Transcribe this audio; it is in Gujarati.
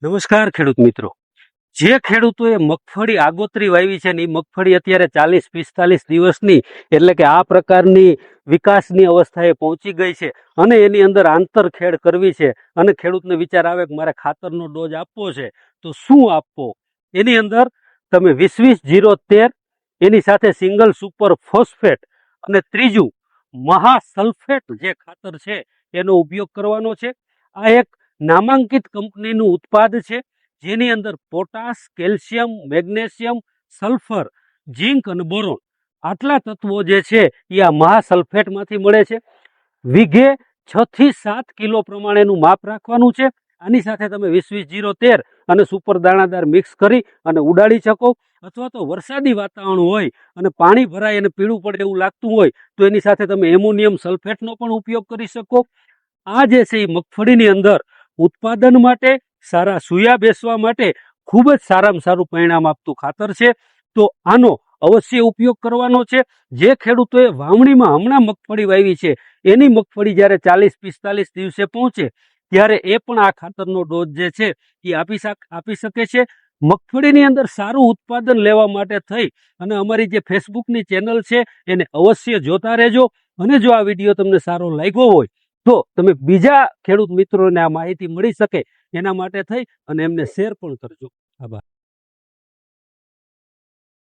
નમસ્કાર ખેડૂત મિત્રો. જે ખેડૂતોએ મગફળી આગોતરી વાવી છે ને એ મગફળી અત્યારે 40-45 દિવસની એટલે કે આ પ્રકારની વિકાસની અવસ્થાએ પહોંચી ગઈ છે અને એની અંદર આંતરખેડ કરવી છે અને ખેડૂતને વિચાર આવે કે મારે ખાતરનો ડોઝ આપવો છે તો શું આપવો. એની અંદર તમે 20-20-0-13 એની સાથે સિંગલ સુપર ફોસ્ફેટ અને ત્રીજું મહાસલ્ફેટ જે ખાતર છે એનો ઉપયોગ કરવાનો છે. આ એક નામાંકિત કંપનીનું ઉત્પાદ છે જેની અંદર પોટાશ, કેલ્શિયમ, મેગ્નેશિયમ, સલ્ફર, ઝીંક અને બોરોન આટલા તત્વો જે છે એ આ મહાસલ્ફેટમાંથી મળે છે. વીઘે 6 થી 7 કિલો પ્રમાણેનું માપ રાખવાનું છે. આની સાથે તમે 20-20-0-13 અને સુપર દાણાદાર મિક્સ કરી અને ઉડાડી શકો, અથવા તો વરસાદી વાતાવરણ હોય અને પાણી ભરાય અને પીળું પડે એવું લાગતું હોય તો એની સાથે તમે એમોનિયમ સલ્ફેટનો પણ ઉપયોગ કરી શકો. આ જે છે એ મગફળીની અંદર ઉત્પાદન માટે, સારા સૂયા બેસવા માટે ખૂબ જ સારામાં સારું પરિણામ આપતું ખાતર છે. તો આનો અવશ્ય ઉપયોગ કરવાનો છે. જે ખેડૂતોએ વાવણીમાં હમણાં મગફળી વાવી છે એની મગફળી જ્યારે 40-45 દિવસે પહોંચે ત્યારે એ પણ આ ખાતરનો ડોઝ જે છે એ આપી શકે છે. મગફળીની અંદર સારું ઉત્પાદન લેવા માટે થઈ અને અમારી જે ફેસબુકની ચેનલ છે એને અવશ્ય જોતા રહેજો. અને જો આ વિડીયો તમને સારો લાગ્યો હોય તો તમે બીજા ખેડૂત મિત્રોને આ માહિતી મળી શકે એના માટે થઈ અને એમને શેર પણ કરજો. આભાર.